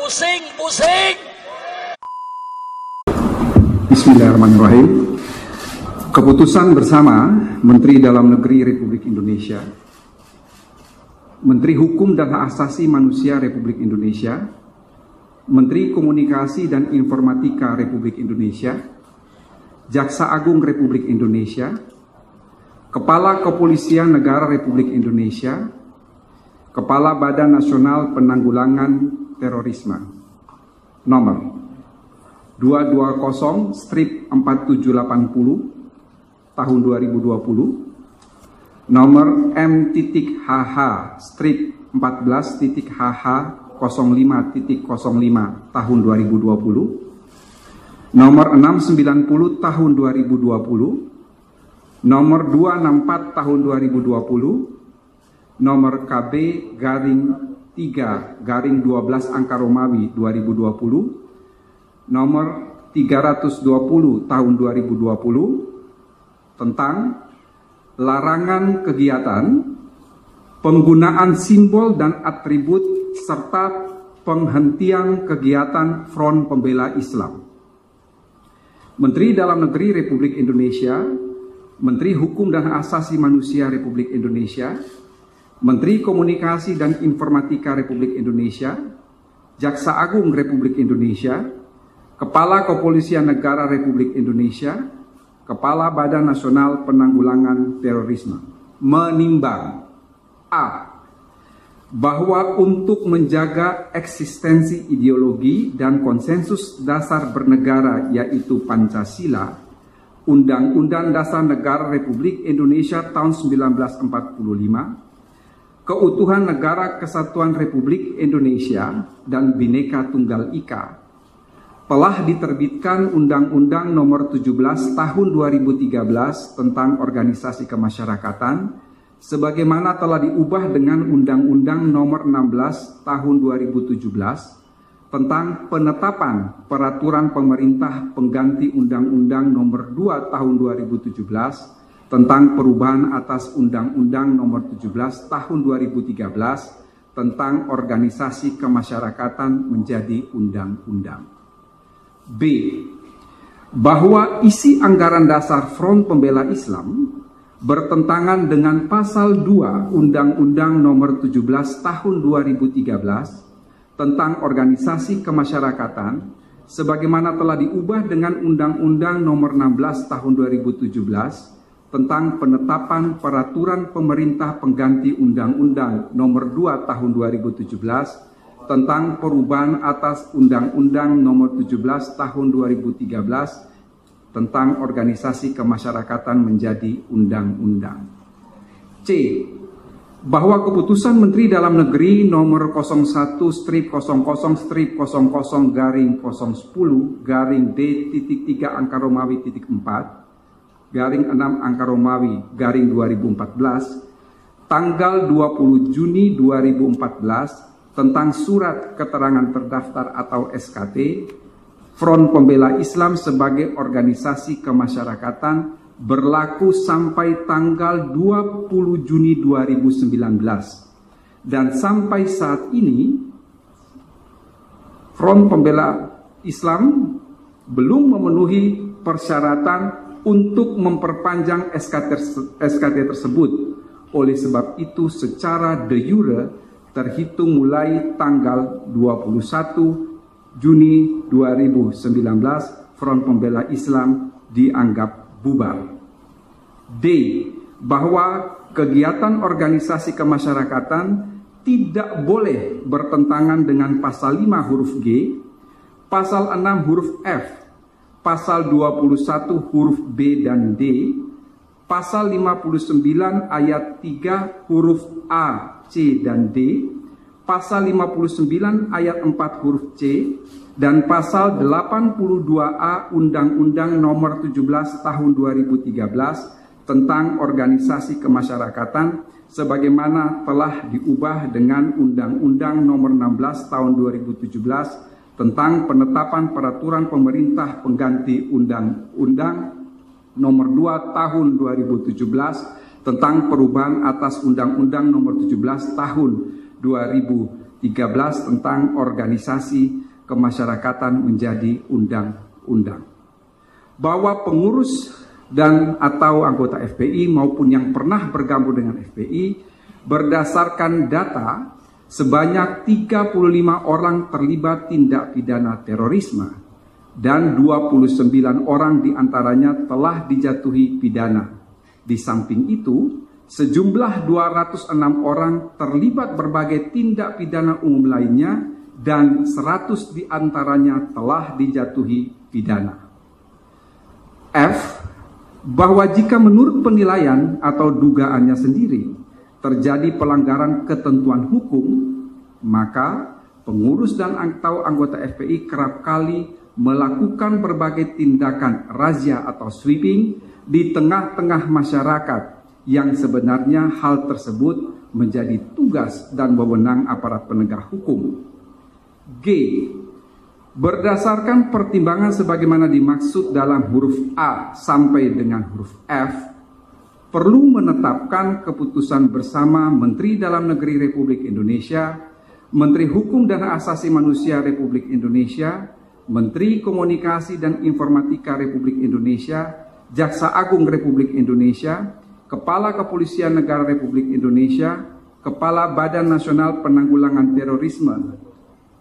pusing. Bismillahirrahmanirrahim. Keputusan bersama Menteri Dalam Negeri Republik Indonesia, Menteri Hukum dan Hak Asasi Manusia Republik Indonesia, Menteri Komunikasi dan Informatika Republik Indonesia, Jaksa Agung Republik Indonesia, Kepala Kepolisian Negara Republik Indonesia, Kepala Badan Nasional Penanggulangan Terorisme, nomor 220/4780 tahun 2020, nomor M.HH/14.HH05.05 tahun 2020, nomor 690 tahun 2020, nomor 264 tahun 2020, nomor KB-3/12 angka Romawi 2020, nomor 320 tahun 2020 tentang larangan kegiatan, penggunaan simbol dan atribut serta penghentian kegiatan Front Pembela Islam. Menteri Dalam Negeri Republik Indonesia, Menteri Hukum dan Hak Asasi Manusia Republik Indonesia, Menteri Komunikasi dan Informatika Republik Indonesia, Jaksa Agung Republik Indonesia, Kepala Kepolisian Negara Republik Indonesia, Kepala Badan Nasional Penanggulangan Terorisme menimbang A. Bahwa untuk menjaga eksistensi ideologi dan konsensus dasar bernegara yaitu Pancasila, Undang-Undang Dasar Negara Republik Indonesia tahun 1945, keutuhan Negara Kesatuan Republik Indonesia dan Bhinneka Tunggal Ika, telah diterbitkan Undang-Undang Nomor 17 Tahun 2013 tentang Organisasi Kemasyarakatan, sebagaimana telah diubah dengan Undang-Undang Nomor 16 Tahun 2017 tentang penetapan peraturan pemerintah pengganti Undang-Undang Nomor 2 Tahun 2017 tentang perubahan atas Undang-Undang Nomor 17 Tahun 2013 tentang Organisasi Kemasyarakatan menjadi undang-undang. B. Bahwa isi anggaran dasar Front Pembela Islam bertentangan dengan pasal 2 Undang-Undang Nomor 17 Tahun 2013 tentang Organisasi Kemasyarakatan sebagaimana telah diubah dengan Undang-Undang Nomor 16 Tahun 2017 tentang penetapan peraturan pemerintah pengganti Undang-Undang Nomor 2 Tahun 2017 tentang perubahan atas Undang-Undang Nomor 17 Tahun 2013 tentang Organisasi Kemasyarakatan menjadi undang-undang. C. Bahwa keputusan Menteri Dalam Negeri Nomor 01/00/010/D.3 angka Romawi .4 garing 6 angka Romawi garing 2014 tanggal 20 Juni 2014 tentang surat keterangan terdaftar atau SKT Front Pembela Islam sebagai organisasi kemasyarakatan berlaku sampai tanggal 20 Juni 2019 dan sampai saat ini Front Pembela Islam belum memenuhi persyaratan untuk memperpanjang SKT tersebut. Oleh sebab itu secara de jure terhitung mulai tanggal 21 Juni 2019, Front Pembela Islam dianggap bubar. D. Bahwa kegiatan organisasi kemasyarakatan tidak boleh bertentangan dengan pasal 5 huruf G, pasal 6 huruf F, pasal 21 huruf B dan D, pasal 59 ayat 3 huruf A, C dan D, pasal 59 ayat 4 huruf C, dan pasal 82A Undang-Undang Nomor 17 Tahun 2013 tentang Organisasi Kemasyarakatan sebagaimana telah diubah dengan Undang-Undang Nomor 16 Tahun 2017 tentang penetapan peraturan pemerintah pengganti Undang-Undang Nomor 2 Tahun 2017 tentang perubahan atas Undang-Undang Nomor 17 Tahun 2013 13 tentang organisasi kemasyarakatan menjadi undang-undang. Bahwa pengurus dan atau anggota FPI maupun yang pernah bergabung dengan FPI berdasarkan data sebanyak 35 orang terlibat tindak pidana terorisme dan 29 orang diantaranya telah dijatuhi pidana. Di samping itu, sejumlah 206 orang terlibat berbagai tindak pidana umum lainnya dan 100 diantaranya telah dijatuhi pidana. F. Bahwa jika menurut penilaian atau dugaannya sendiri terjadi pelanggaran ketentuan hukum, maka pengurus dan atau anggota FPI kerap kali melakukan berbagai tindakan razia atau sweeping di tengah-tengah masyarakat yang sebenarnya hal tersebut menjadi tugas dan wewenang aparat penegak hukum. G. Berdasarkan pertimbangan sebagaimana dimaksud dalam huruf A sampai dengan huruf F, perlu menetapkan keputusan bersama Menteri Dalam Negeri Republik Indonesia, Menteri Hukum dan Asasi Manusia Republik Indonesia, Menteri Komunikasi dan Informatika Republik Indonesia, Jaksa Agung Republik Indonesia, Kepala Kepolisian Negara Republik Indonesia, Kepala Badan Nasional Penanggulangan Terorisme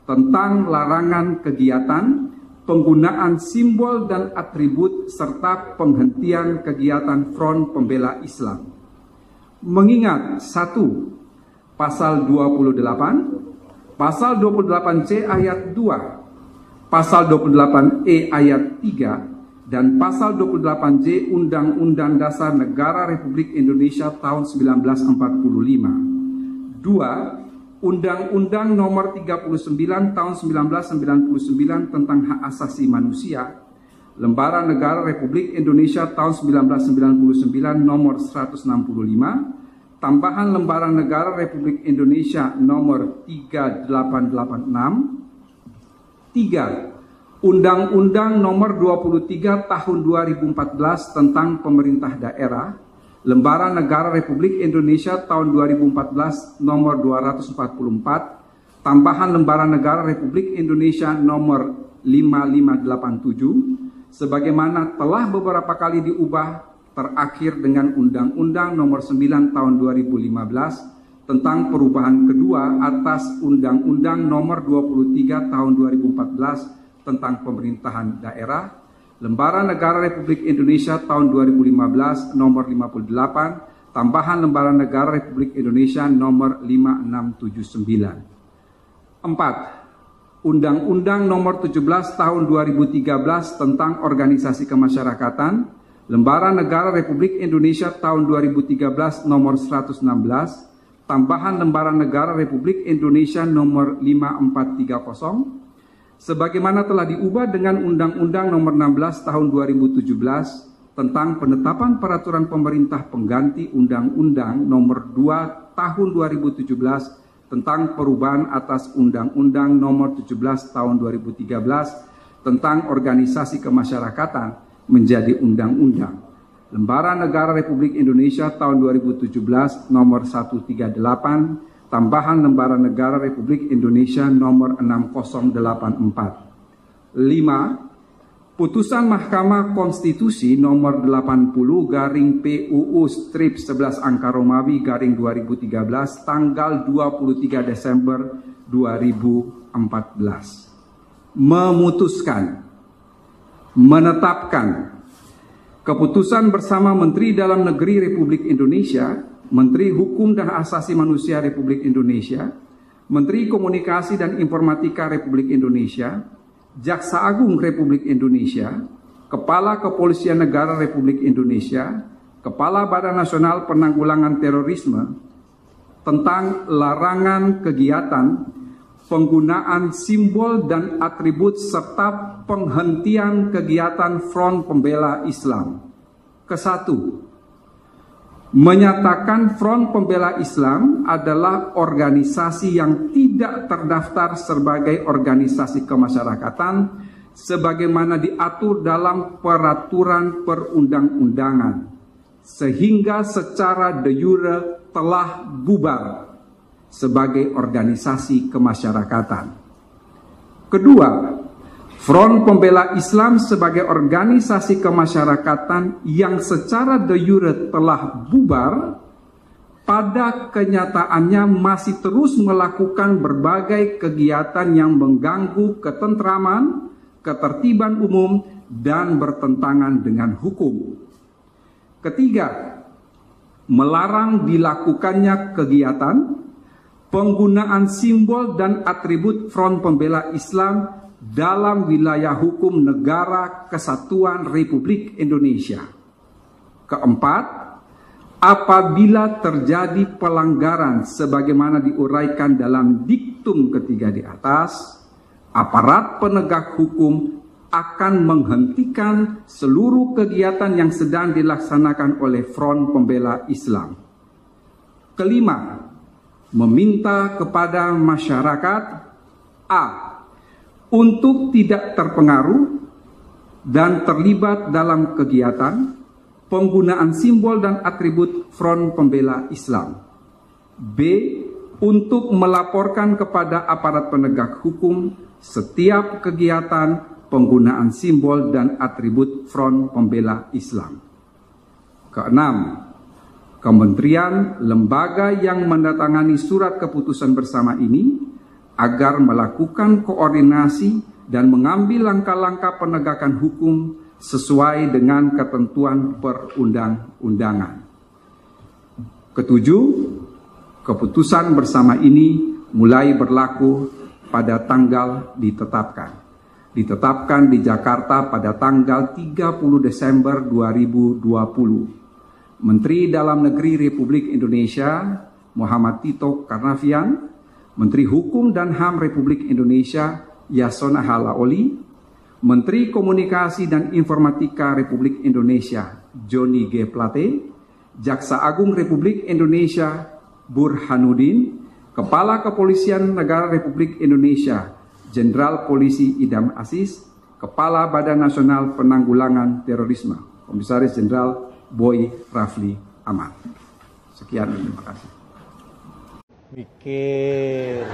tentang larangan kegiatan, penggunaan simbol dan atribut serta penghentian kegiatan Front Pembela Islam. Mengingat 1. Pasal 28, Pasal 28C ayat 2, Pasal 28E ayat 3, dan Pasal 28J Undang-Undang Dasar Negara Republik Indonesia tahun 1945. 2. Undang-Undang Nomor 39 Tahun 1999 tentang Hak Asasi Manusia, Lembaran Negara Republik Indonesia tahun 1999 Nomor 165, tambahan Lembaran Negara Republik Indonesia Nomor 3886. 3. Undang-Undang Nomor 23 Tahun 2014 tentang Pemerintah Daerah, Lembaran Negara Republik Indonesia tahun 2014 nomor 244, tambahan Lembaran Negara Republik Indonesia nomor 5587, sebagaimana telah beberapa kali diubah terakhir dengan Undang-Undang nomor 9 tahun 2015 tentang perubahan kedua atas Undang-Undang nomor 23 tahun 2014 tentang pemerintahan daerah, Lembaran Negara Republik Indonesia tahun 2015 nomor 58, tambahan Lembaran Negara Republik Indonesia nomor 5679. 4. Undang-Undang nomor 17 tahun 2013 tentang Organisasi Kemasyarakatan, Lembaran Negara Republik Indonesia tahun 2013 nomor 116, tambahan Lembaran Negara Republik Indonesia nomor 5430, sebagaimana telah diubah dengan Undang-Undang Nomor 16 Tahun 2017 tentang penetapan peraturan pemerintah pengganti Undang-Undang Nomor 2 Tahun 2017 tentang perubahan atas Undang-Undang Nomor 17 Tahun 2013 tentang Organisasi Kemasyarakatan menjadi Undang-Undang. Lembaran Negara Republik Indonesia tahun 2017 Nomor 138, tambahan Lembaran Negara Republik Indonesia nomor 6084. 5. Putusan Mahkamah Konstitusi nomor 80/PUU/11 tanggal 23 Desember 2014 memutuskan, menetapkan keputusan bersama Menteri Dalam Negeri Republik Indonesia, Menteri Hukum dan Asasi Manusia Republik Indonesia, Menteri Komunikasi dan Informatika Republik Indonesia, Jaksa Agung Republik Indonesia, Kepala Kepolisian Negara Republik Indonesia, Kepala Badan Nasional Penanggulangan Terorisme tentang larangan kegiatan, penggunaan simbol dan atribut serta penghentian kegiatan Front Pembela Islam. Ke-1. Menyatakan Front Pembela Islam adalah organisasi yang tidak terdaftar sebagai organisasi kemasyarakatan sebagaimana diatur dalam peraturan perundang-undangan, sehingga secara de jure telah bubar. sebagai organisasi kemasyarakatan. Kedua, Front Pembela Islam sebagai organisasi kemasyarakatan yang secara de jure telah bubar, pada kenyataannya masih terus melakukan berbagai kegiatan yang mengganggu ketentraman, ketertiban umum, dan bertentangan dengan hukum. Ketiga, melarang dilakukannya kegiatan, penggunaan simbol dan atribut Front Pembela Islam dalam wilayah hukum Negara Kesatuan Republik Indonesia. Keempat, apabila terjadi pelanggaran sebagaimana diuraikan dalam diktum ketiga di atas, aparat penegak hukum akan menghentikan seluruh kegiatan yang sedang dilaksanakan oleh Front Pembela Islam. Kelima, meminta kepada masyarakat A. untuk tidak terpengaruh dan terlibat dalam kegiatan penggunaan simbol dan atribut Front Pembela Islam. B. Untuk melaporkan kepada aparat penegak hukum setiap kegiatan penggunaan simbol dan atribut Front Pembela Islam. Keenam, kementerian, lembaga yang mendatangani surat keputusan bersama ini agar melakukan koordinasi dan mengambil langkah-langkah penegakan hukum sesuai dengan ketentuan perundang-undangan. Ketujuh, keputusan bersama ini mulai berlaku pada tanggal ditetapkan di Jakarta pada tanggal 30 Desember 2020. Menteri Dalam Negeri Republik Indonesia Muhammad Tito Karnavian, Menteri Hukum dan HAM Republik Indonesia Yasona Halaoli, Menteri Komunikasi dan Informatika Republik Indonesia Johnny G. Plate, Jaksa Agung Republik Indonesia Burhanuddin, Kepala Kepolisian Negara Republik Indonesia Jenderal Polisi Idam Aziz, Kepala Badan Nasional Penanggulangan Terorisme Komisaris Jenderal Boy Rafli Ahmad. Sekian, terima kasih. Mikir.